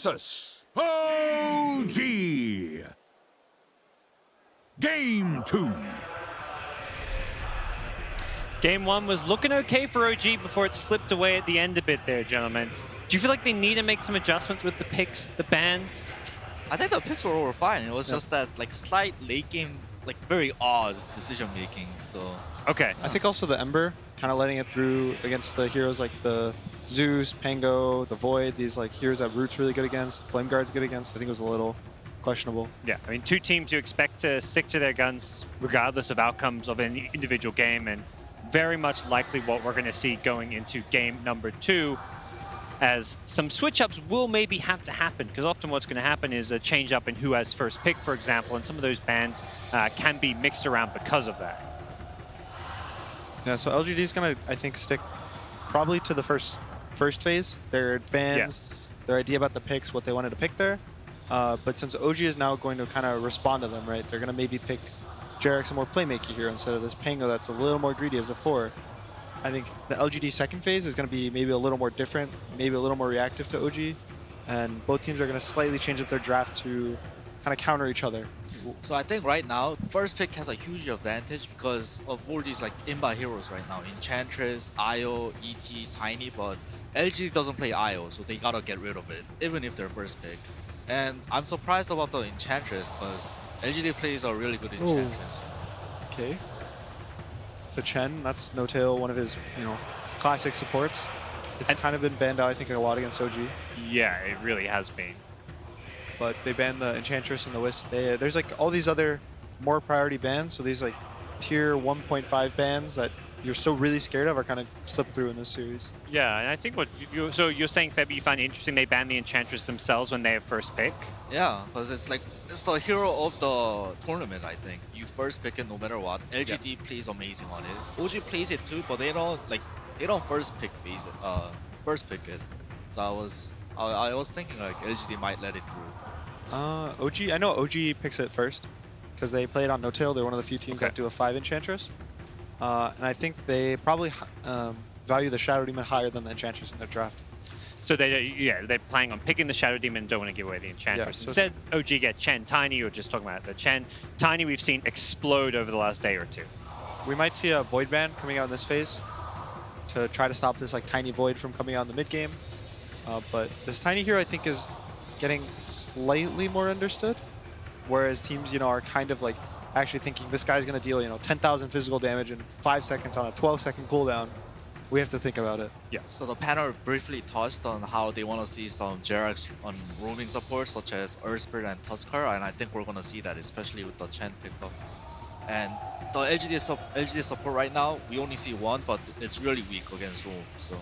versus OG. Game 2. Game 1 was looking okay for OG before it slipped away at the end a bit there, gentlemen. Do you feel like they need to make some adjustments with the picks, the bans? I think the picks were fine. It was just that like slight late game, like very odd decision making. So Okay. I think also the Ember kind of letting it through against the heroes like the Zeus, Pango, the Void, these like heroes that Root's really good against, Flame Guard's good against. I think it was a little questionable. Yeah, I mean, two teams you expect to stick to their guns regardless of outcomes of any individual game, and very much likely what we're going to see going into game number 2, as some switch-ups will maybe have to happen, because often what's going to happen is a change-up in who has first pick, for example, and some of those bans can be mixed around because of that. Yeah, so LGD is going to, I think, stick probably to the first phase. Their bans, Yes. their idea about the picks, what they wanted to pick there. But since OG is now going to kind of respond to them, right? They're going to maybe pick Jarek's a more playmaker here instead of this Pango that's a little more greedy as a 4. I think the LGD second phase is going to be maybe a little more different, maybe a little more reactive to OG. And both teams are going to slightly change up their draft to kind of counter each other. I think right now, first pick has a huge advantage because of all these like imba heroes right now. Enchantress, IO, ET, Tiny, but LG doesn't play IO, so they gotta get rid of it, even if they're first pick. And I'm surprised about the Enchantress because LGD plays a really good Enchantress. Okay. So Chen, that's No Tail, one of his, classic supports. It's kind of been banned out, I think, a lot against OG. Yeah, it really has been. But they banned the Enchantress and the Wisp. There's like all these other more priority bans. So these like tier 1.5 bans that you're still really scared of are kind of slipped through in this series. Yeah, and I think so you're saying, Feb, you find it interesting they ban the Enchantress themselves when they have first pick? Yeah, because it's the hero of the tournament. I think you first pick it no matter what. LGD plays amazing on it. OG plays it too, but they don't first pick it. So I was thinking like LGD might let it through. OG, I know OG picks it first because they play it on No Tail. They're one of the few teams that do a 5 Enchantress. And I think they probably value the Shadow Demon higher than the Enchantress in their draft. So they're planning on picking the Shadow Demon and don't want to give away the Enchantress. Yeah, so instead, OG get Chen. Tiny, you're just talking about the Chen. Tiny we've seen explode over the last day or two. We might see a Void ban coming out in this phase to try to stop this like Tiny Void from coming out in the mid game. But this Tiny hero, I think, is getting slightly more understood, whereas teams, are kind of like actually thinking this guy's going to deal, 10,000 physical damage in 5 seconds on a 12-second cooldown. We have to think about it. Yeah. So the panel briefly touched on how they want to see some Jerax on roaming support, such as Earthspirit and Tuskar, and I think we're going to see that, especially with the Chen pickup. And the LGD support right now, we only see one, but it's really weak against roam. So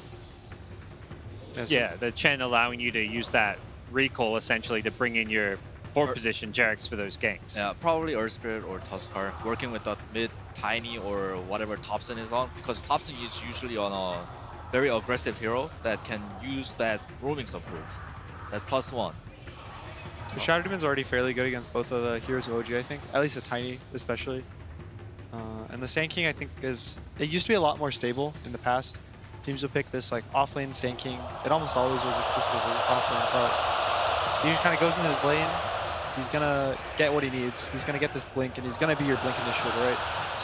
yeah, the Chen allowing you to use that recall essentially to bring in your 4th position Jerax for those ganks. Yeah, probably Earthspirit or Tuskar, working with that mid Tiny or whatever Thompson is on, because Thompson is usually on a very aggressive hero that can use that roaming support, that +1. The Shadow Demon's already fairly good against both of the heroes of OG, I think. At least the Tiny, especially. And the Sand King, I think, it used to be a lot more stable in the past. Teams would pick this like offlane Sand King. It almost always was exclusively offlane, but he just kind of goes in his lane. He's gonna get what he needs. He's gonna get this blink, and he's gonna be your blink initiator, right?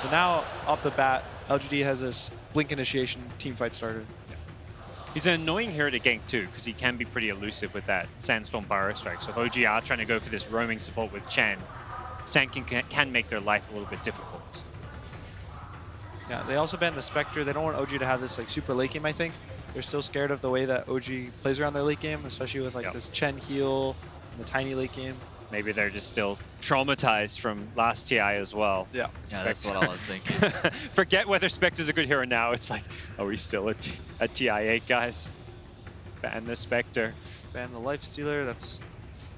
So now, off the bat, LGD has this blink initiation team fight starter. He's an annoying hero to gank too, because he can be pretty elusive with that Sandstorm Burrow Strike. So if OG are trying to go for this roaming support with Chen, Sand King can make their life a little bit difficult. Yeah, they also banned the Spectre. They don't want OG to have this like super late game, I think. They're still scared of the way that OG plays around their late game, especially with like this Chen heal and the Tiny late game. Maybe they're just still traumatized from last TI as well. Yeah, that's what I was thinking. Forget whether Spectre's a good hero now. It's like, are we still at TI8, guys? Ban the Spectre. Ban the Lifestealer. That's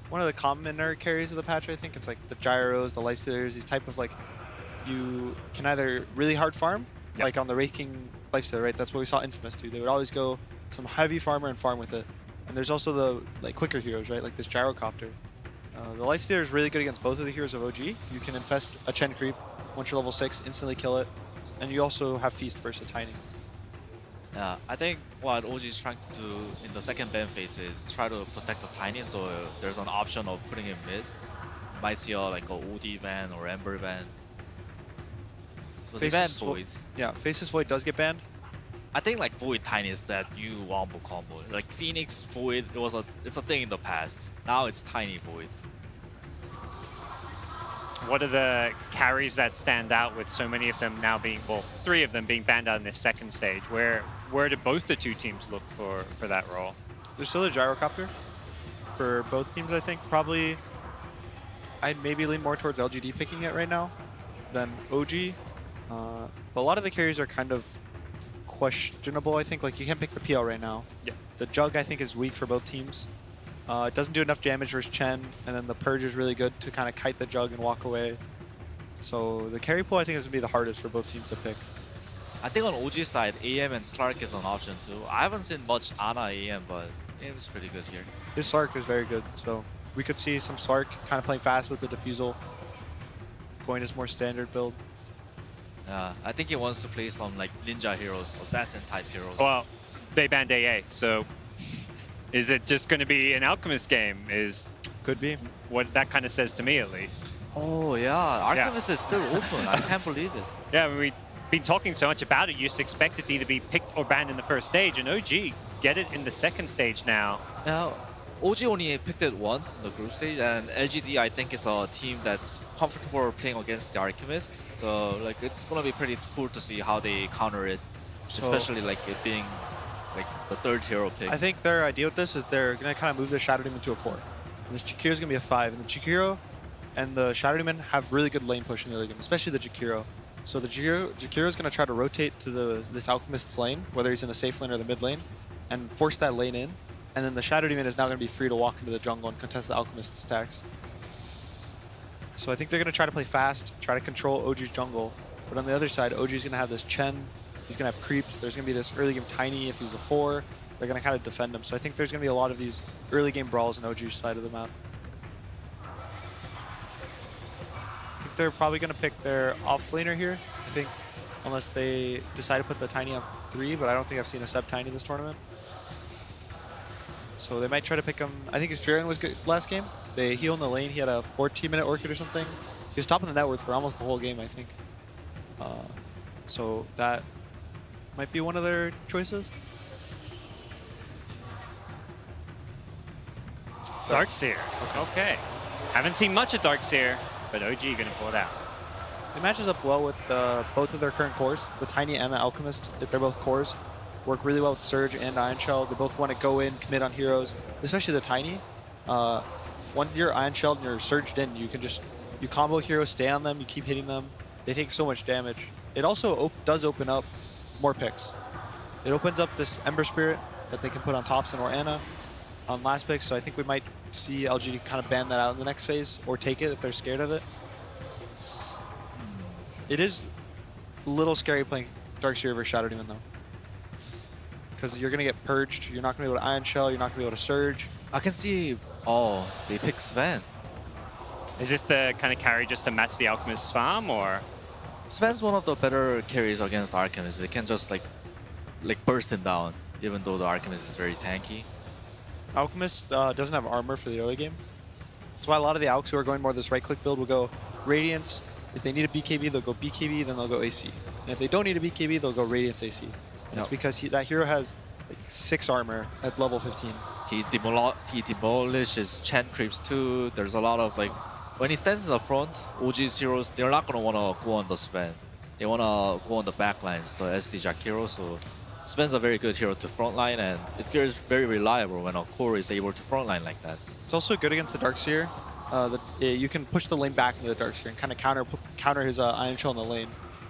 one of the common nerd carries of the patch, I think. It's like the Gyros, the Lifestealers, these type of like, you can either really hard farm, like on the Wraith King Lifestealer, right? That's what we saw Infamous do. They would always go some heavy farmer and farm with it. And there's also the like quicker heroes, right? Like this Gyrocopter. The Lifestealer is really good against both of the heroes of OG. You can infest a Chen creep once you're level 6, instantly kill it. And you also have Feast versus Tiny. Yeah, I think what OG is trying to do in the second ban phase is try to protect the Tiny, so there's an option of putting him mid. Might see like a OD ban or Ember ban. So they ban Void. Yeah, Faceless Void does get banned. I think like Void Tiny is that new wombo combo. Like Phoenix Void, it's a thing in the past. Now it's Tiny Void. What are the carries that stand out with so many of them now being, well, 3 of them being banned out in this second stage? Where do both the 2 teams look for that role? There's still a Gyrocopter for both teams, I think. Probably, I'd maybe lean more towards LGD picking it right now than OG. But a lot of the carries are kind of questionable, I think. Like, you can't pick the PL right now. Yeah. The Jug, I think, is weak for both teams. It doesn't do enough damage versus Chen, and then the Purge is really good to kind of kite the Jug and walk away. So the carry pool, I think, is going to be the hardest for both teams to pick. I think on OG side, AM and Slark is an option too. I haven't seen much Ana AM, but AM is pretty good here. His Slark is very good, so we could see some Slark kind of playing fast with the Diffusal, going his more standard build. I think he wants to play some like ninja heroes, assassin type heroes. Well, they banned AA, so is it just going to be an Alchemist game? Could be. What that kind of says to me, at least. Oh yeah, Alchemist is still open. I can't believe it. Yeah, we've been talking so much about it, you just expect it to either be picked or banned in the first stage, and OG get it in the second stage now. Now, OG only picked it once in the group stage, and LGD I think is a team that's comfortable playing against the Alchemist. So like it's gonna be pretty cool to see how they counter it, especially like it being like the 3rd hero pick. I think their idea with this is they're going to kind of move their Shadow Demon to a 4. And this Jakiro is going to be a 5. And the Jakiro and the Shadow Demon have really good lane push in the early game, especially the Jakiro. So the Jakiro is going to try to rotate to this Alchemist's lane, whether he's in the safe lane or the mid lane, and force that lane in. And then the Shadow Demon is now going to be free to walk into the jungle and contest the Alchemist stacks. So I think they're going to try to play fast, try to control OG's jungle. But on the other side, OG's going to have this Chen. He's going to have creeps. There's going to be this early game Tiny if he's a 4. They're going to kind of defend him. So I think there's going to be a lot of these early game brawls on OG's side of the map. I think they're probably going to pick their off laner here. I think, unless they decide to put the Tiny on 3, but I don't think I've seen a sub Tiny this tournament. So they might try to pick him. I think his Furion was good last game. He owned the lane. He had a 14-minute Orchid or something. He was top of the net worth for almost the whole game, I think. So that might be one of their choices. Darkseer. Okay. Haven't seen much of Darkseer, but OG going to pull it out. It matches up well with both of their current cores, the Tiny and the Alchemist. If they're both cores, work really well with Surge and Iron Shell. They both want to go in, commit on heroes, especially the Tiny. When you're Iron Shelled and you're surged in, you can just combo heroes, stay on them, you keep hitting them. They take so much damage. It also does open up more picks. It opens up this Ember Spirit that they can put on Thompson or Ana on last pick, so I think we might see LGD kind of ban that out in the next phase, or take it if they're scared of it. It is a little scary playing Darkseer versus Shadow Demon though, because you're going to get purged, you're not going to be able to Iron Shell, you're not going to be able to Surge. I can see, oh, they pick Sven. Is this the kind of carry just to match the Alchemist's farm, or? Sven's one of the better carries against Alchemist. They can just like burst him down, even though the Alchemist is very tanky. Alchemist doesn't have armor for the early game. That's why a lot of the Alcs who are going more this right-click build will go Radiance. If they need a BKB, they'll go BKB, then they'll go AC. And if they don't need a BKB, they'll go Radiance AC. And that's because that hero has like 6 armor at level 15. He demolishes Chen creeps too. There's a lot of like, when he stands in the front, OG's heroes, they're not going to want to go on the Sven. They want to go on the back lines, the SD Jakiro. So Sven's a very good hero to frontline, and it feels very reliable when a core is able to frontline like that. It's also good against the Darkseer. You can push the lane back into the Darkseer and kind of counter his Iron Shell in the lane.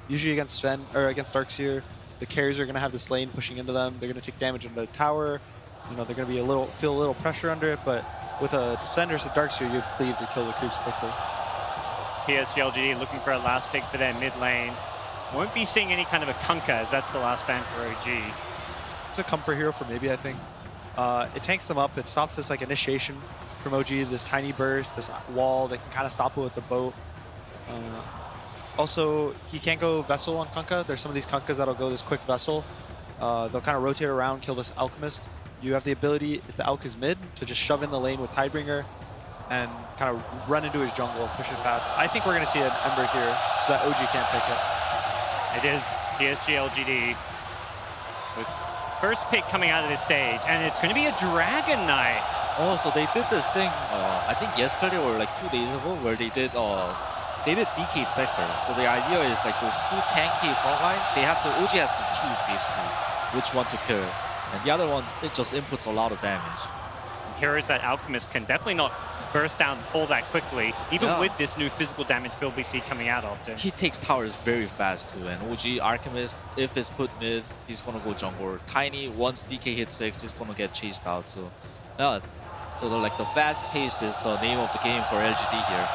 Usually against Sven or against Darkseer, the carries are going to have this lane pushing into them. They're going to take damage into the tower. You know, they're going to be feel a little pressure under it, but with a Sven versus a Darkseer, you have cleave to kill the creeps quickly. PSG.LGD looking for a last pick for their mid lane. Won't be seeing any kind of a Kunkka, as that's the last ban for OG. It's a comfort hero for maybe, I think. It tanks them up. It stops this like initiation from OG, this tiny burst, this wall. They can kind of stop it with the boat. Also, he can't go Vessel on Kunkka. There's some of these Kunkkas that'll go this quick Vessel. they'll kind of rotate around, kill this Alchemist. You have the ability, if the Alch is mid, to just shove in the lane with Tidebringer and kind of run into his jungle, push it fast. I think we're going to see an Ember here so that OG can't pick it. It is PSG.LGD with first pick coming out of this stage, and it's going to be a Dragon Knight. Oh, so they did this thing, I think yesterday or like 2 days ago, where they did DK Spectre. So the idea is like those 2 tanky front lines, OG has to choose basically which one to kill. And the other one, it just inputs a lot of damage. Heroes that Alchemist can definitely not burst down all that quickly, even with this new physical damage build we see coming out often. He takes towers very fast too, and OG Alchemist, if it's put mid, he's gonna go jungle. Tiny, once DK hits 6, he's gonna get chased out. So, yeah, so the fast paced is the name of the game for LGD here.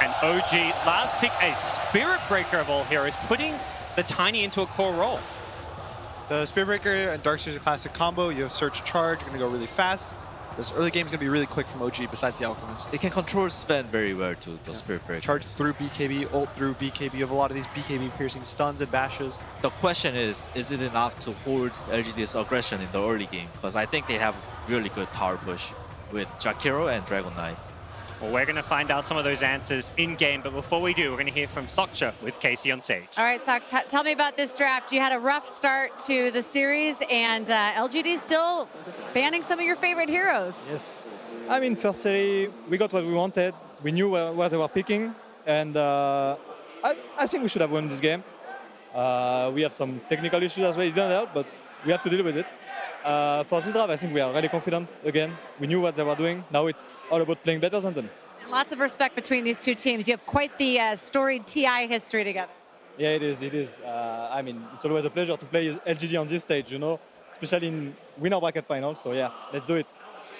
And OG, last pick, a Spirit Breaker of all heroes, putting the Tiny into a core role. The Spirit Breaker and Darkseer is a classic combo. You have Search Charge, you're going to go really fast. This early game is going to be really quick from OG besides the Alchemist. It can control Sven very well too, the Spirit Breaker. Charge through BKB, ult through BKB. You have a lot of these BKB piercing stuns and bashes. The question is it enough to hold LGD's aggression in the early game? Because I think they have really good tower push with Jakiro and Dragon Knight. Well, we're going to find out some of those answers in-game, but before we do, we're going to hear from Sokcha with Casey on stage. All right, Sox, tell me about this draft. You had a rough start to the series, and LGD still banning some of your favorite heroes. Yes. I mean, first series, we got what we wanted. We knew where they were picking, and I think we should have won this game. We have some technical issues as well. It didn't help, but we have to deal with it. For this draft, I think we are really confident again. We knew what they were doing. Now it's all about playing better than them. Lots of respect between these two teams. You have quite the storied TI history together. Yeah, it is. It is. I mean, it's always a pleasure to play LGD on this stage, you know, especially in winner bracket final. So yeah, let's do it.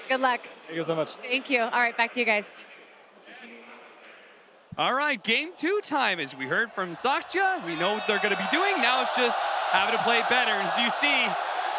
Good luck. Thank you so much. Thank you. All right, back to you guys. All right, game 2 time. As we heard from Sakcha, we know what they're going to be doing. Now it's just having to play better. As you see,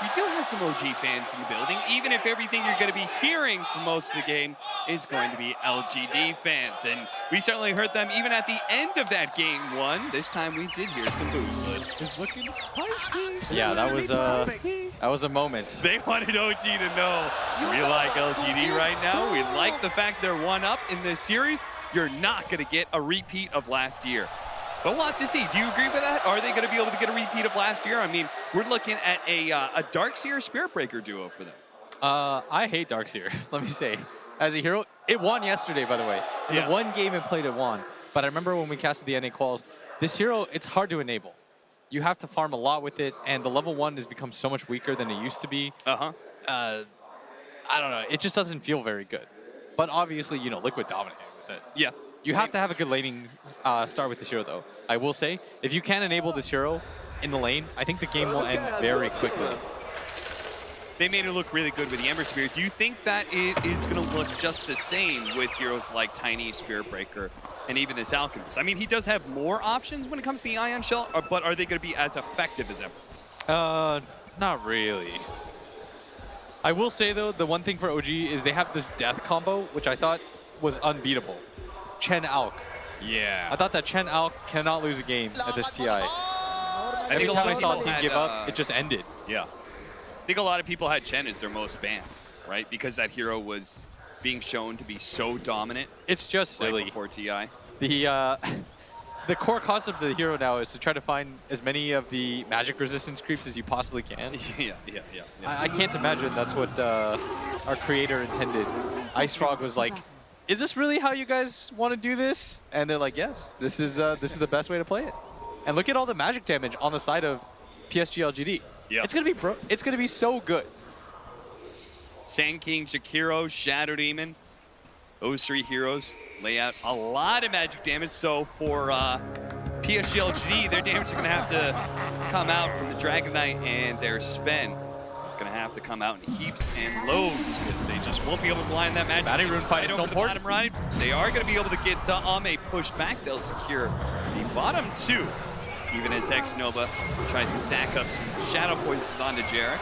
we do have some OG fans in the building, even if everything you're going to be hearing for most of the game is going to be LGD fans. And we certainly heard them even at the end of that game 1. This time we did hear some boos, but it's looking spicy. Yeah, that was a moment. They wanted OG to know, we like LGD right now. We like the fact they're 1-up in this series. You're not going to get a repeat of last year. But we'll have to see. Do you agree with that? Are they going to be able to get a repeat of last year? I mean, we're looking at a Darkseer Spirit Breaker duo for them. I hate Darkseer, let me say. As a hero, it won yesterday, by the way. In the one game it played, it won. But I remember when we casted the NA quals, this hero, it's hard to enable. You have to farm a lot with it, and the level 1 has become so much weaker than it used to be. I don't know. It just doesn't feel very good. But obviously, you know, Liquid dominated with it. Yeah. You have to have a good laning start with this hero, though. I will say, if you can enable this hero in the lane, I think the game will end very quickly. They made it look really good with the Ember Spear. Do you think that it is going to look just the same with heroes like Tiny, Spirit Breaker, and even this Alchemist? I mean, he does have more options when it comes to the Ion Shell, but are they going to be as effective as ever? Not really. I will say, though, the one thing for OG is they have this death combo, which I thought was unbeatable. Chen Alch. Yeah. I thought that Chen Alch cannot lose a game at this TI. Every time I saw a team give up, it just ended. Yeah. I think a lot of people had Chen as their most banned, right? Because that hero was being shown to be so dominant. It's just silly. Right before TI. The core concept of the hero now is to try to find as many of the magic resistance creeps as you possibly can. Yeah. I can't imagine that's what our creator intended. Ice Frog was like, is this really how you guys want to do this? And they're like, yes, this is the best way to play it. And look at all the magic damage on the side of PSG.LGD. Yeah. It's gonna be so good. Sand King, Jakiro, Shadow Demon, those 3 heroes lay out a lot of magic damage. So for PSG.LGD, their damage is gonna have to come out from the Dragon Knight and their Sven. Going to have to come out in heaps and loads because they just won't be able to blind that magic. Bounty Rune fight is so important. They are going to be able to get Ame pushed back. They'll secure the bottom 2. Even as X-Nova tries to stack up some Shadow Poisons onto Jarex.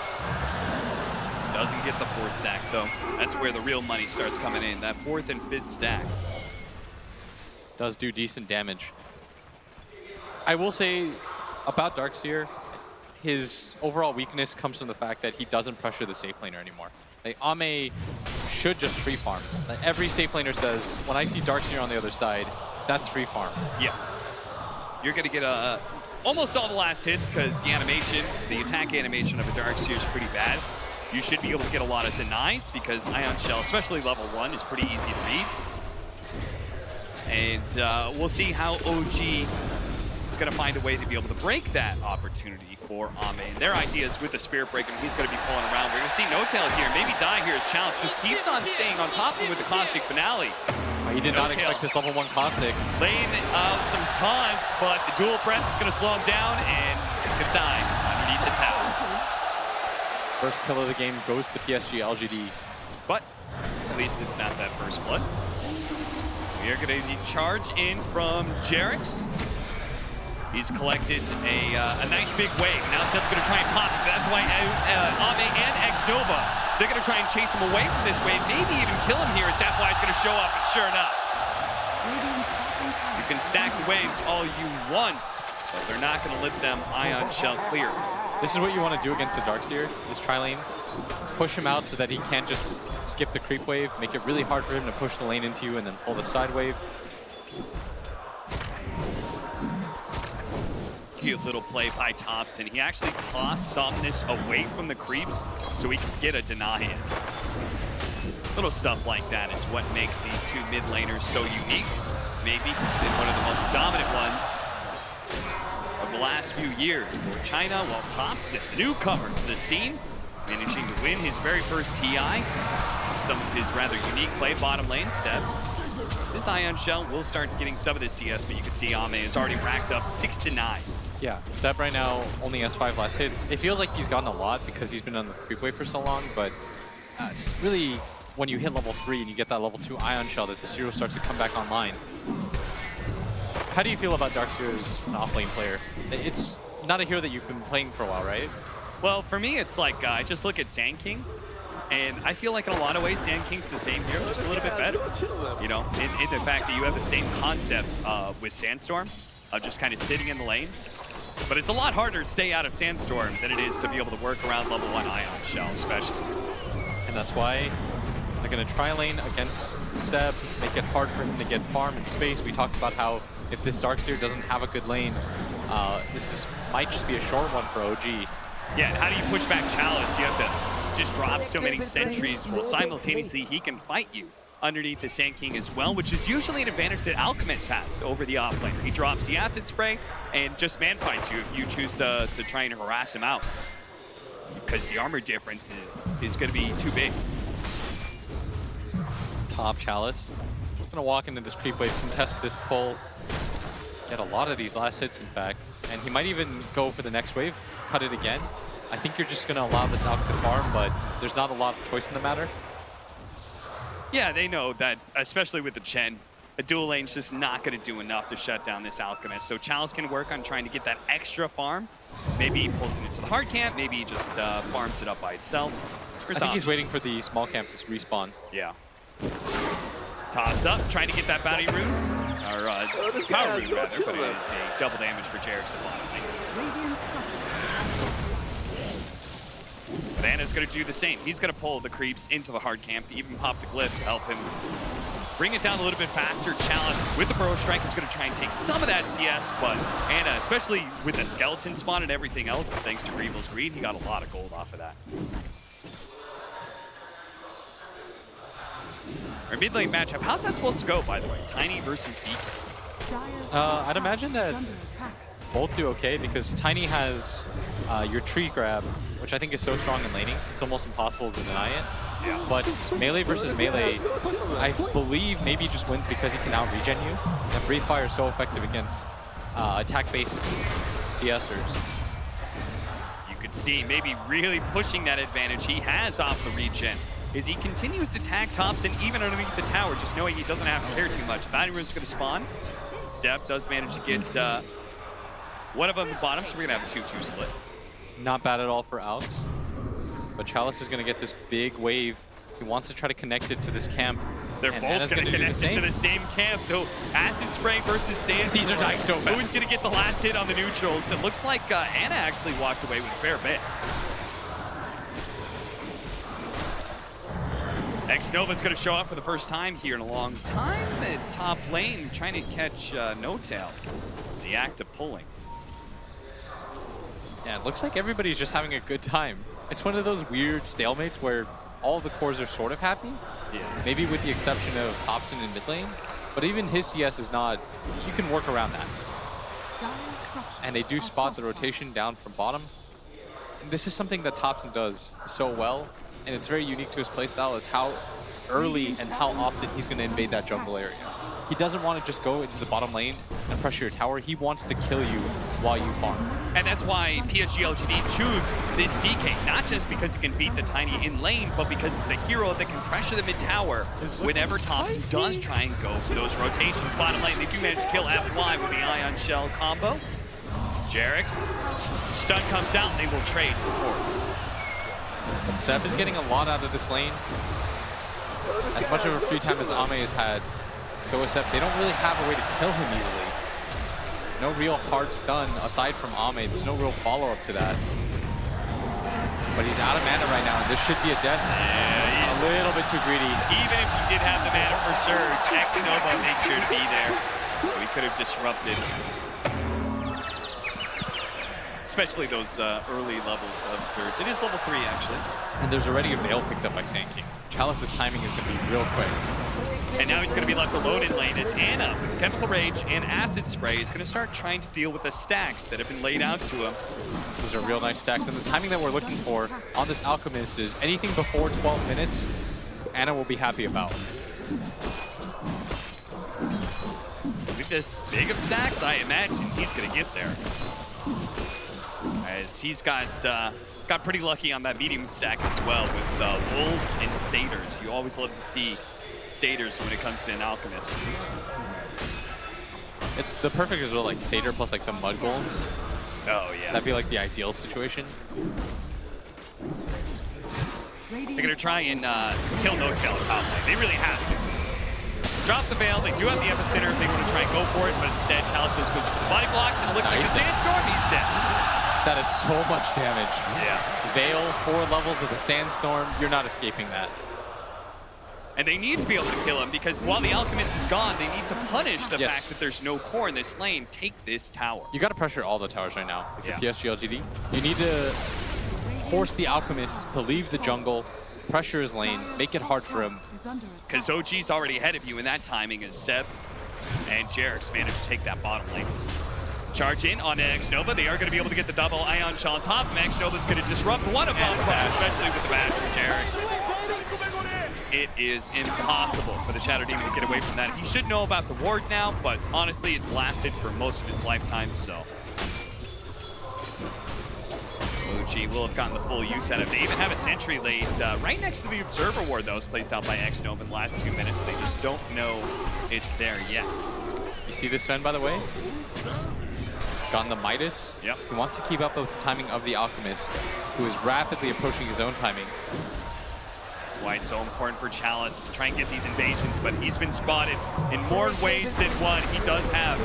Doesn't get the 4th stack though. That's where the real money starts coming in. That 4th and 5th stack. Does do decent damage. I will say about Darkseer, his overall weakness comes from the fact that he doesn't pressure the safe laner anymore. Like, Ame should just free farm. Like, every safe laner says, when I see Darkseer on the other side, that's free farm. Yeah. You're going to get almost all the last hits because the animation, the attack animation of a Darkseer is pretty bad. You should be able to get a lot of denies because Ion Shell, especially level 1, is pretty easy to read. And we'll see how OG is going to find a way to be able to break that opportunity for Ame. And their idea is with the Spirit Break, and he's going to be pulling around. We're going to see No Tail here. Maybe Die here as Challenge just keeps on staying on top of him with the Caustic Finale. He did not expect this level 1 Caustic. Laying out some taunts, but the dual breath is going to slow him down, and could die underneath the tower. First kill of the game goes to PSG.LGD. But at least it's not that first blood. We are going to charge in from Jerix. He's collected a nice big wave. Now Seb's going to try and pop it. That's why Ame and X-Nova, they're going to try and chase him away from this wave, maybe even kill him here. Sapphire is going to show up, and sure enough. You can stack the waves all you want, but they're not going to let them Ion Shell clear. This is what you want to do against the Darkseer, is tri-lane. Push him out so that he can't just skip the creep wave, make it really hard for him to push the lane into you and then pull the side wave. Cute little play by Thompson. He actually tossed Somnus away from the creeps so he could get a deny in. Little stuff like that is what makes these two mid laners so unique. Maybe it's been one of the most dominant ones of the last few years for China, while Thompson, newcomer to the scene, managing to win his very first TI. Some of his rather unique play bottom lane. Seb, this Ion Shell will start getting some of the CS, but you can see Ame has already racked up 6 denies. Yeah, Seb right now only has 5 last hits. It feels like he's gotten a lot because he's been on the creep wave for so long, but it's really when you hit level 3 and you get that level 2 Ion Shell that this hero starts to come back online. How do you feel about Darkseer as an off-lane player? It's not a hero that you've been playing for a while, right? Well, for me, it's like, I just look at Sand King, and I feel like in a lot of ways, Sand King's the same hero, just a little bit better. You know, in the fact that you have the same concepts with Sandstorm, of just kind of sitting in the lane. But it's a lot harder to stay out of Sandstorm than it is to be able to work around level 1 Ion Shell, especially. And that's why they're going to try lane against Seb, make it hard for him to get farm and space. We talked about how if this Darkseer doesn't have a good lane, might just be a short one for OG. Yeah, and how do you push back Chalice? You have to just drop so many sentries while simultaneously he can fight you underneath the Sand King as well, which is usually an advantage that Alchemist has over the offlaner. He drops the acid spray and just man fights you if you choose to try and harass him out, because the armor difference is going to be too big. Top Chalice. Gonna walk into this creep wave, contest this pull, get a lot of these last hits in fact, and he might even go for the next wave, cut it again. I think you're just gonna allow this Alch to farm, but there's not a lot of choice in the matter. Yeah, they know that, especially with the Chen, a dual lane's just not going to do enough to shut down this Alchemist. So Chalice can work on trying to get that extra farm. Maybe he pulls it into the hard camp, maybe he just farms it up by itself. I think he's waiting for the small camp to respawn. Yeah. Toss up, trying to get that bounty rune, or power rune rather, but it is a double damage for Jerix at bottom lane. Vanna's going to do the same. He's going to pull the creeps into the hard camp, even pop the glyph to help him bring it down a little bit faster. Chalice with the Burrow Strike is going to try and take some of that CS, but Anna, especially with the skeleton spawn and everything else, thanks to Greevil's Greed, he got a lot of gold off of that. Our mid lane matchup, how's that supposed to go, by the way? Tiny versus DK. I'd imagine that both do okay because Tiny has your tree grab, which I think is so strong in laning, it's almost impossible to deny it. Yeah. But melee versus melee, I believe maybe just wins because he can out-regen you. And Breathe Fire is so effective against attack-based CSers. You could see maybe really pushing that advantage he has off the regen is he continues to tag Thompson even underneath the tower, just knowing he doesn't have to care too much. Bounty Rune's going to spawn. Seb does manage to get one of them bottom, so we're going to have a 2-2 split. Not bad at all for Alex. But Chalice is going to get this big wave. He wants to try to connect it to this camp. They're And both Anna's going to gonna do the connect into same. the same camp. So Acid Spray versus Sand. These are dying so fast. Who's going to get the last hit on the neutrals? It looks like Anna actually walked away with a fair bit. X-Nova's going to show up for the first time here in a long time at top lane, trying to catch No-Tail. The act of pulling. Yeah, it looks like everybody's just having a good time. It's one of those weird stalemates where all the cores are sort of happy. Yeah. Maybe with the exception of Thompson in mid lane. But even his CS is not, you can work around that. And they do spot the rotation down from bottom. And this is something that Thompson does so well. And it's very unique to his playstyle is how early and how often he's going to invade that jungle area. He doesn't want to just go into the bottom lane and pressure your tower. He wants to kill you while you farm. And that's why PSG.LGD choose this DK, not just because he can beat the Tiny in lane, but because it's a hero that can pressure the mid tower whenever Thompson does try and go for those rotations. Bottom lane, they do manage to kill FY with the Ion Shell combo. Jerix, stun comes out, and they will trade supports. But Seb is getting a lot out of this lane. As much of a free time as Ame has had, so is Seb. They don't really have a way to kill him easily. No real hard stun aside from Ame. There's no real follow-up to that. But he's out of mana right now, and this should be a death. Yeah, a little bit too greedy. Even if he did have the mana for Surge, X-Nova made sure to be there. So he could have disrupted. Especially those early levels of Surge. It is level 3, actually. And there's already a Veil picked up by Sand King. Chalice's timing is going to be real quick. And now he's going to be left alone in lane as Anna, with Chemical Rage and Acid Spray, is going to start trying to deal with the stacks that have been laid out to him. These are real nice stacks. And the timing that we're looking for on this Alchemist is anything before 12 minutes, Anna will be happy about. With this big of stacks, I imagine he's going to get there. As he's got pretty lucky on that medium stack as well with Wolves and Satyrs. You always love to see Satyrs when it comes to an Alchemist. It's the perfect as well, like Satyr plus like some Mud Golems. Oh, yeah. That'd be like the ideal situation. They're going to try and kill No-Tail at top lane. They really have to. Drop the Veil. They do have the Epicenter if they want to try and go for it, but instead, Chalice just goes for the body blocks, and it looks like the Sandstorm, he's dead. That is so much damage. Yeah. Veil, 4 levels of the Sandstorm, you're not escaping that. And they need to be able to kill him because while the Alchemist is gone, they need to punish the fact that there's no core in this lane. Take this tower. You got to pressure all the towers right now. If Yeah. you're PSG.LGD, you need to force the Alchemist to leave the jungle, pressure his lane, make it hard for him. Because OG's already ahead of you in that timing as Seb and Jerix managed to take that bottom lane. Charge in on X-Nova. They are going to be able to get the double Ion Shell on top. And X-Nova's going to disrupt one of them, especially with the bash from Jerix. It is impossible for the Shadow Demon to get away from that. He should know about the ward now, but honestly, it's lasted for most of its lifetime, so. OG will have gotten the full use out of it. They even have a sentry laid right next to the Observer ward that was placed out by X-Nova in the last 2 minutes. They just don't know it's there yet. You see this Sven, by the way? He's gotten the Midas. Yep. He wants to keep up with the timing of the Alchemist, who is rapidly approaching his own timing. That's why it's so important for Chalice to try and get these invasions, but he's been spotted in more ways than one. He does have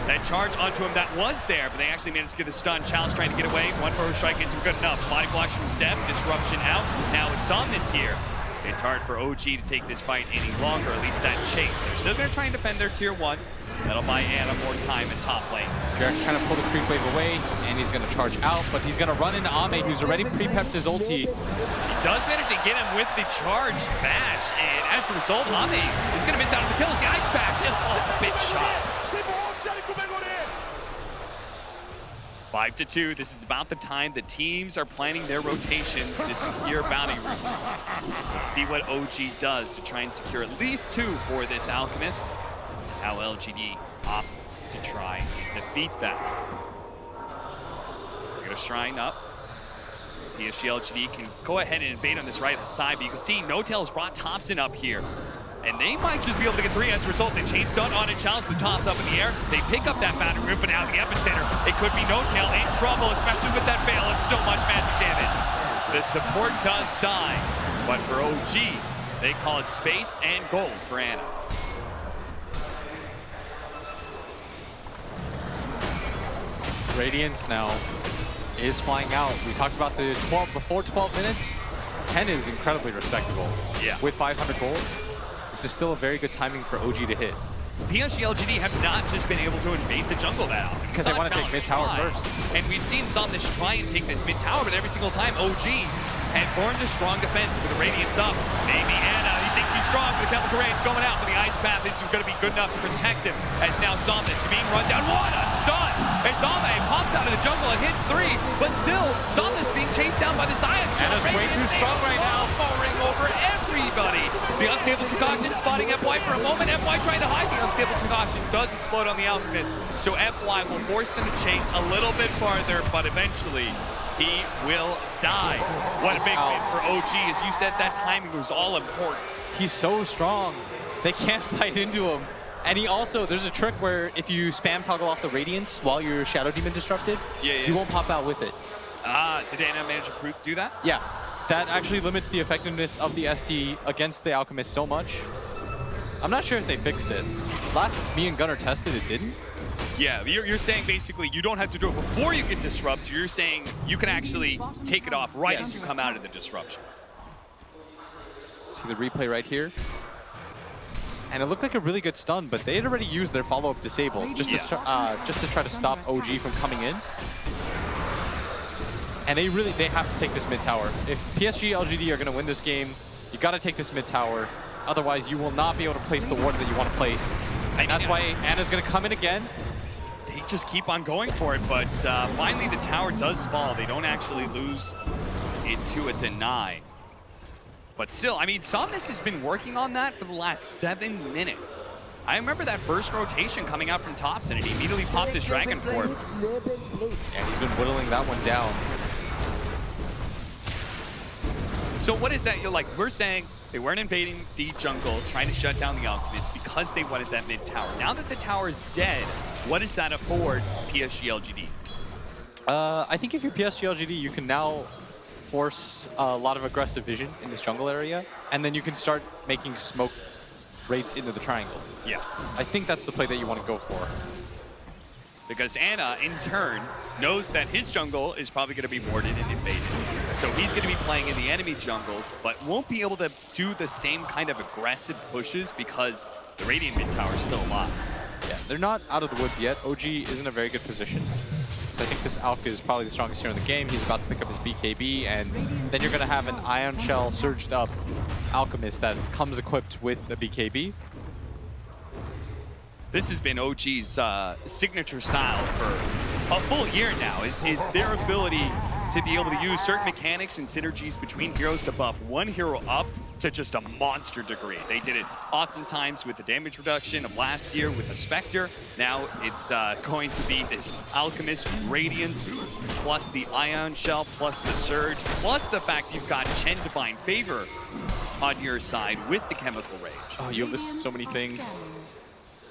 that charge onto him that was there, but they actually managed to get the stun. Chalice trying to get away. One first strike isn't good enough. Body blocks from Seb, disruption out. Now with Somnus here, it's hard for OG to take this fight any longer, at least that chase. They're still going to try and defend their tier 1. That'll buy Anna more time in top lane. Jarek's trying to pull the creep wave away, and he's going to charge out, but he's going to run into Ame, who's already pre-pepped his ulti. He does manage to get him with the charge bash, and as a result, Ame is going to miss out on the kill. The ice pack just falls a bit shot. 5-2. This is about the time the teams are planning their rotations to secure bounty runes. Let's see what OG does to try and secure at least 2 for this Alchemist. How LGD opt to try and defeat that. We're going to Shrine up. PSG.LGD can go ahead and invade on this right side, but you can see No-Tail's brought Thompson up here. And they might just be able to get 3 as a result. They chain stun on it, Chalice the toss up in the air. They pick up that boundary rune, but now the epicenter. It could be No-Tail in trouble, especially with that Veil and so much magic damage. The support does die, but for OG, They call it space and gold for Ana. Radiance now is flying out. We talked about the 12 before 12 minutes. 10 is incredibly respectable. Yeah. With 500 gold, this is still a very good timing for OG to hit. PSG.LGD have not just been able to invade the jungle that often. Because they want to take mid tower first. And we've seen Somnus try and take this mid tower, but every single time OG had formed a strong defense with the Radiance up. Maybe Ana, he thinks he's strong, but the Chemical Rage going out, but the Ice Path is going to be good enough to protect him. As now Somnus being run down. What a stun! As Ame pops out of the jungle and hits 3, but still Somnus being chased down by the Zion. Ana's way too strong right now. Powering over everybody. The Unstable Concoction spotting FY for a moment. FY trying to hide. The Unstable Concoction does explode on the Alchemist, so FY will force them to chase a little bit farther, but eventually he will die. What a big win for OG. As you said, that timing was all important. He's so strong. They can't fight into him. And he also, there's a trick where if you spam toggle off the Radiance while your Shadow Demon disrupted, you won't pop out with it. Did Ana manage to do that? Yeah. That actually limits the effectiveness of the ST against the Alchemist so much. I'm not sure if they fixed it. Last me and Gunnar tested, it didn't. Yeah, you're saying basically you don't have to do it before you get disrupted. You're saying you can actually take it off right as you come out of the disruption. See the replay right here. And it looked like a really good stun, but they had already used their follow-up disable just to try to stop OG from coming in. And they have to take this mid tower. If PSG.LGD are going to win this game, you got to take this mid tower. Otherwise, you will not be able to place the ward that you want to place. And that's why Ana's going to come in again. They just keep on going for it, but finally the tower does fall. They don't actually lose into a deny. But still, I mean, Somnus has been working on that for the last 7 minutes. I remember that first rotation coming out from Topson, and he immediately popped his Dragon Form. Yeah, he's been whittling that one down. So what is that? You're like, we're saying they weren't invading the jungle, trying to shut down the Alchemist because they wanted that mid tower. Now that the tower is dead, what does that afford PSG.LGD? I think if you're PSG.LGD, you can now force a lot of aggressive vision in this jungle area, and then you can start making smoke raids into the triangle. Yeah. I think that's the play that you want to go for. Because Ana, in turn, knows that his jungle is probably going to be warded and invaded. So he's going to be playing in the enemy jungle, but won't be able to do the same kind of aggressive pushes because the Radiant mid tower is still alive. Yeah, they're not out of the woods yet. OG is in a very good position. So I think this Alk is probably the strongest hero in the game. He's about to pick up his BKB, and then you're going to have an Ion Shell surged up Alchemist that comes equipped with a BKB. This has been OG's signature style for a full year now, is their ability to be able to use certain mechanics and synergies between heroes to buff one hero up to just a monster degree. They did it oftentimes with the damage reduction of last year with the Spectre. Now it's going to be this Alchemist Radiance plus the Ion Shell plus the Surge plus the fact you've got Chen Divine Favor on your side with the Chemical Rage. Oh, you listed so many things.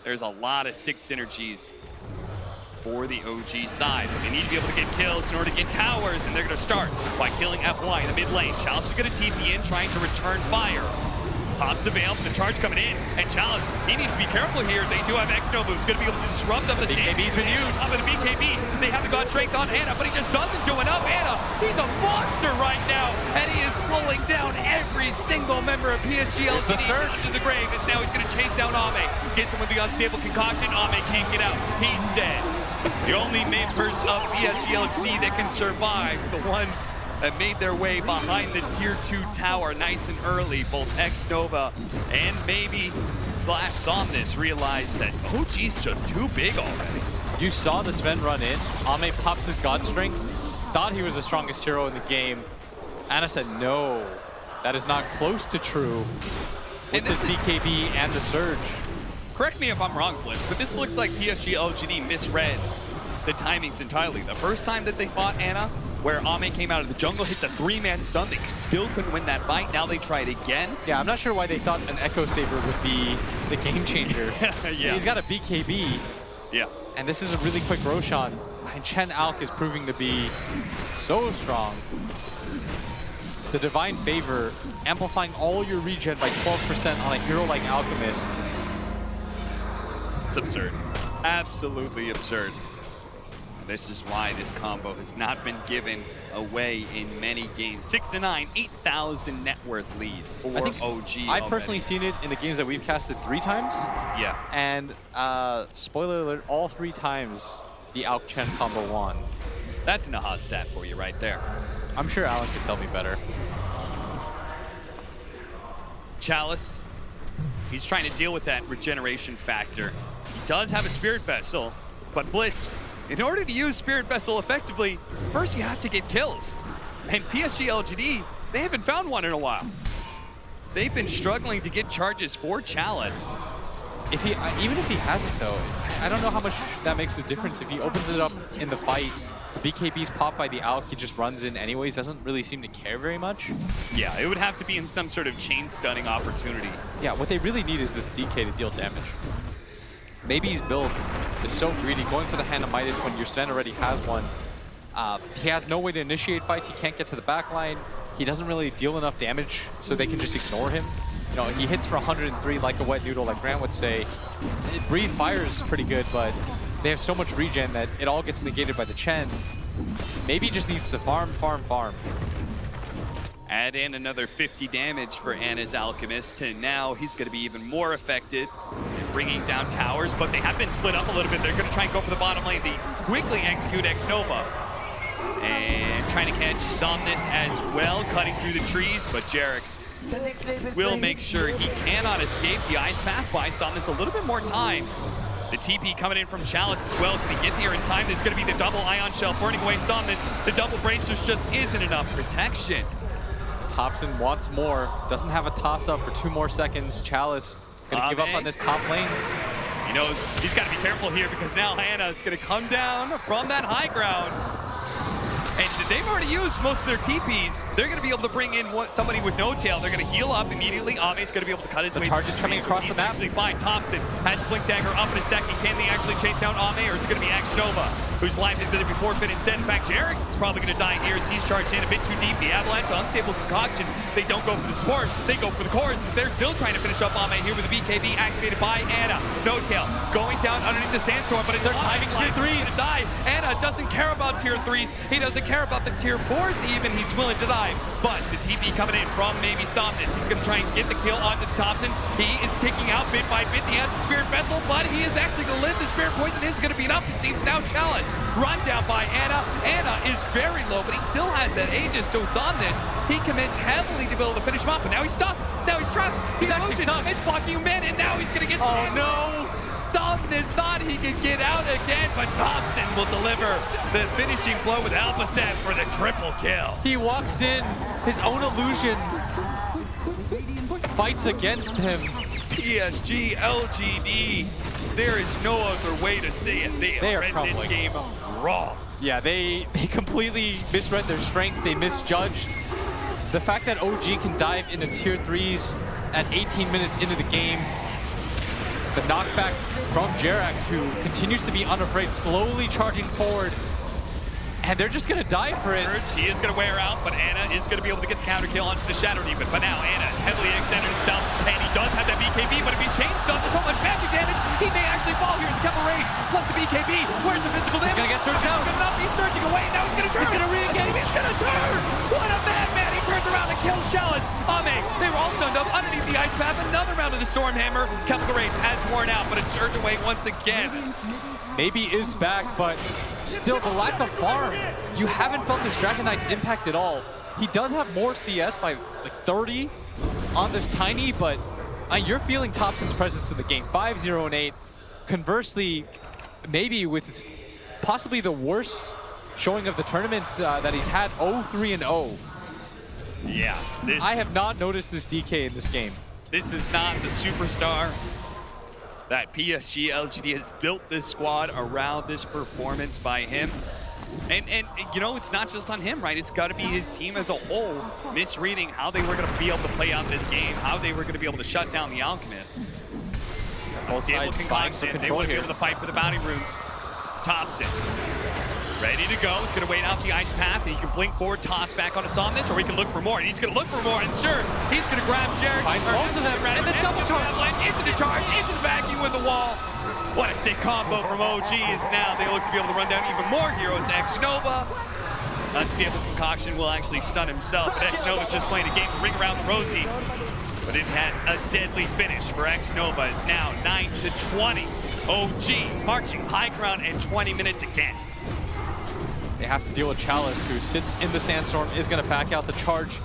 There's a lot of sick synergies for the OG side. But they need to be able to get kills in order to get towers, and they're going to start by killing FY in the mid lane. Chalice is going to TP in, trying to return fire. Pops the Veil for the charge coming in, and Chalice, he needs to be careful here. They do have X-Nova who's going to be able to disrupt up the BKB's been used. Up at the BKB, they haven't gone straight on Ana, but he just doesn't do enough. Ana, he's a monster right now, and he is pulling down every single member of PSG.LGD to the grave, and now he's going to chase down Ame. Gets him with the unstable concoction. Ame can't get out. He's dead. The only members of PSG.LGD that can survive, the ones that made their way behind the tier 2 tower nice and early. Both X-Nova and maybe Somnus realized that OG's just too big already. You saw the Sven run in. Ame pops his God Strength, thought he was the strongest hero in the game. Ana said, no, that is not close to true with this BKB and the Surge. Correct me if I'm wrong, Blitz, but this looks like PSG.LGD misread the timings entirely. The first time that they fought Ana, where Ame came out of the jungle, hits a 3-man stun, they still couldn't win that fight. Now they tried again. Yeah, I'm not sure why they thought an Echo Saber would be the game changer. Yeah. He's got a BKB. Yeah. And this is a really quick Roshan. And Chen Alk is proving to be so strong. The Divine Favor amplifying all your regen by 12% on a hero like Alchemist. It's absurd. Absolutely absurd. This is why this combo has not been given away in many games. 6-9, 8,000 net worth lead for OG. I've personally seen it in the games that we've casted 3 times. Yeah. And spoiler alert, all 3 times the Alch Chen combo won. That's an hot stat for you right there. I'm sure Alan could tell me better. Chalice, he's trying to deal with that regeneration factor. He does have a Spirit Vessel, but Blitz, in order to use Spirit Vessel effectively, first you have to get kills. And PSG.LGD, they haven't found one in a while. They've been struggling to get charges for Chalice. If he, even if he has it though, I don't know how much that makes a difference. If he opens it up in the fight, the BKB's popped by the Alch, he just runs in anyways, doesn't really seem to care very much. Yeah, it would have to be in some sort of chain stunning opportunity. Yeah, what they really need is this DK to deal damage. Maybe his build is so greedy, going for the Hand of Midas when your Sven already has one. He has no way to initiate fights, he can't get to the back line. He doesn't really deal enough damage, so they can just ignore him. You know, he hits for 103 like a wet noodle, like Grant would say. Breathe Fire is pretty good, but they have so much regen that it all gets negated by the Chen. Maybe he just needs to farm. Add in another 50 damage for Anna's Alchemist, and now he's going to be even more affected, bringing down towers, but they have been split up a little bit. They're going to try and go for the bottom lane. They quickly execute X-Nova. And trying to catch Somnus as well, cutting through the trees, but Jerix will make sure he cannot escape the Ice Path, buy Somnus a little bit more time. The TP coming in from Chalice as well. Can he get there in time? There's going to be the double Ion Shell burning away Somnus. The double Bracers just isn't enough protection. Thompson wants more, doesn't have a toss-up for 2 more seconds. Chalice gonna give up on this top lane. He knows he's got to be careful here because now Hannah is going to come down from that high ground. And they've already used most of their TPs. They're going to be able to bring in somebody with no tail. They're going to heal up immediately. Ame's going to be able to cut his way. The charge is coming across the map. Actually fine. Thompson has Blink Dagger up in a second. Can they actually chase down Ame, or is it going to be X-Nova, whose life is going to be forfeit instead? In fact, Jerix is probably going to die here as he's charged in a bit too deep. The Avalanche, Unstable Concoction, they don't go for the sport. They go for the chorus. They're still trying to finish up Ame here with the BKB activated by Anna. No tail going down underneath the sandstorm, but it's diving tier 3s. Die. Anna doesn't care about tier 3s. He doesn't care about the tier 4s even. He's willing to die. But the TP coming in from maybe Somnus. He's going to try and get the kill onto Thompson. He is taking out bit by bit. He has the Spirit Vessel, but he is actually going to live. The Spirit Poison is going to be enough. It seems now Challenge. Run down by Anna. Anna is very low, but he still has that Aegis. So Somnus, he commits heavily to be able to finish him up. But now he's stuck. Now he's trapped. He's actually stuck. It's blocking him in, and now he's going to get the no! Somnus thought he could get out again, but Thompson will deliver the finishing blow with Alpha Set for the triple kill. He walks in, his own illusion fights against him. PSG.LGD, there is no other way to say it. They read crumbling. this game wrong. Yeah, they completely misread their strength. They misjudged. The fact that OG can dive into tier 3s at 18 minutes into the game. The knockback from Jerax, who continues to be unafraid, slowly charging forward. And they're just going to die for it. He is going to wear out, but Anna is going to be able to get the counter kill onto the Shadow Demon. But now Anna is heavily extended himself, and he does have that BKB, but if he's chain stunned to so much magic damage, he may actually fall here in the Kemper Rage, plus the BKB. Where's the physical damage? He's going to get surged out. Good enough. He's surging away. Now he's going to turn. He's going to re-engage. He's going to turn. What a madman. He turns around and kills Chalice. Ame, they were all stunned up underneath the Ice Path. Another round of the Stormhammer. Chemical Rage has worn out, but it's surged away once again. Maybe is back, but still the lack of farm. You haven't felt this Dragon Knight's impact at all. He does have more CS by like 30 on this Tiny, but you're feeling Thompson's presence in the game. 5-0 and 8. Conversely, maybe with possibly the worst showing of the tournament that he's had, 0-3 and 0. Yeah. I have not noticed this DK in this game. This is not the superstar that PSG.LGD has built this squad around this performance by him. And you know, it's not just on him, right? It's got to be his team as a whole misreading how they were going to be able to play out this game, how they were going to be able to shut down the Alchemist. Both sides vying for control they want to be here. able to fight for the bounty runes. Thompson Ready to go. It's going to wait out the ice path, and he can blink forward, toss back on Somnus, or he can look for more. And he's going to look for more, and sure, he's going to grab Jared. Finds both of them, and the double charge. Into the charge, into the vacuum with the wall. What a sick combo from OG is now. They look to be able to run down even more heroes. X-Nova. Unstable Concoction will actually stun himself. X-Nova's just playing a game to ring around the rosy. But it has a deadly finish for X-Nova. It's now 9-20. OG marching high ground in 20 minutes again. They have to deal with Chalice, who sits in the sandstorm, is going to back out the charge.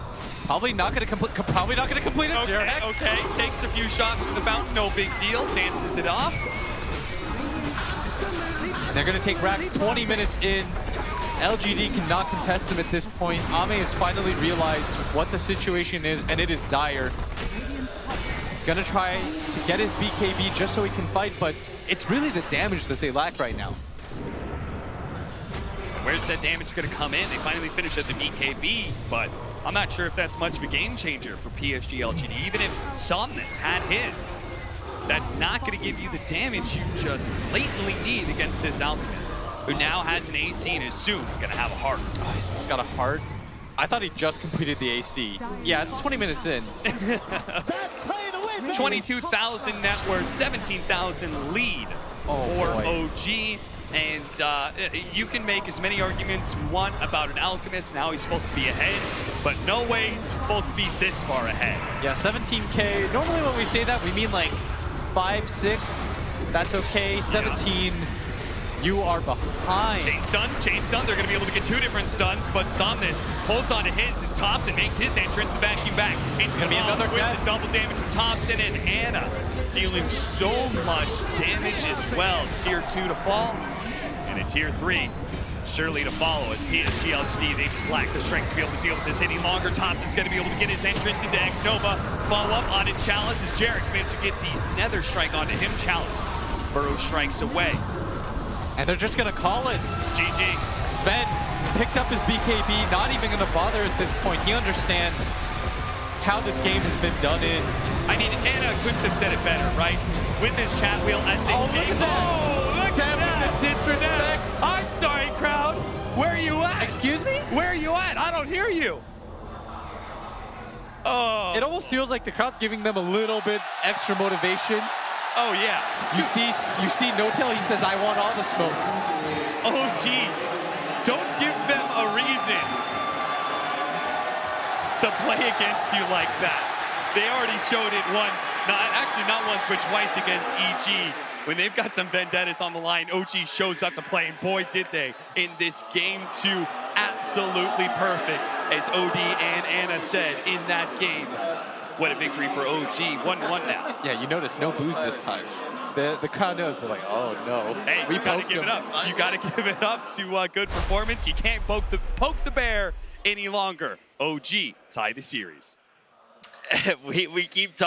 Probably not going to complete. Probably not going to complete it. Okay. Takes a few shots from the fountain. No big deal. Dances it off. And they're going to take Rax 20 minutes in. LGD cannot contest them at this point. Ame has finally realized what the situation is, and it is dire. He's going to try to get his BKB just so he can fight, but it's really the damage that they lack right now. Where's that damage going to come in? They finally finish at the BKB, but I'm not sure if that's much of a game changer for PSG.LGD. Even if Somnus had his, that's not going to give you the damage you just blatantly need against this Alchemist, who now has an AC and is soon going to have a heart. Oh, he's got a heart. I thought he just completed the AC. Yeah, it's 20 minutes in. 22,000 net worth, 17,000 lead for OG. And you can make as many arguments you want about an Alchemist and how he's supposed to be ahead, but no way he's supposed to be this far ahead. Yeah, 17K. Normally when we say that, we mean like 5, 6. That's okay. 17, you are behind. Chain stun. They're going to be able to get 2 different stuns, but Somnus holds on to his Thompson makes his entrance to vacuum back. He's going to be another with the double damage from Thompson, and Anna dealing so much damage as well. Tier 2 to fall, and a Tier 3 surely to follow as PSG.LGD, they just lack the strength to be able to deal with this any longer. Thompson's going to be able to get his entrance into X-Nova. Follow up on it, Chalice, as Jarek's managed to get the Nether Strike onto him. Chalice burrow strikes away. And they're just going to call it. GG. Sven picked up his BKB, not even going to bother at this point. He understands how this game has been done in. I mean, Anna couldn't have said it better, right? With this chat wheel as they look at that. Seven, the disrespect. I'm sorry, crowd. Where are you at? Excuse me? Where are you at? I don't hear you. Oh. It almost feels like the crowd's giving them a little bit extra motivation. Oh, yeah. You see No-Tail, he says, I want all the smoke. OG, don't give them a reason to play against you like that. They already showed it once, not once, but twice against EG. When they've got some vendettas on the line, OG shows up to play, and boy, did they in this game 2. Absolutely perfect, as OD and Anna said in that game. What a victory for OG, 1-1 now. Yeah, you notice no booze this time. The crowd knows, they're like, oh no. Hey, we gotta give it up. You gotta give it up to good performance. You can't poke the bear any longer. OG tie the series. we keep talking.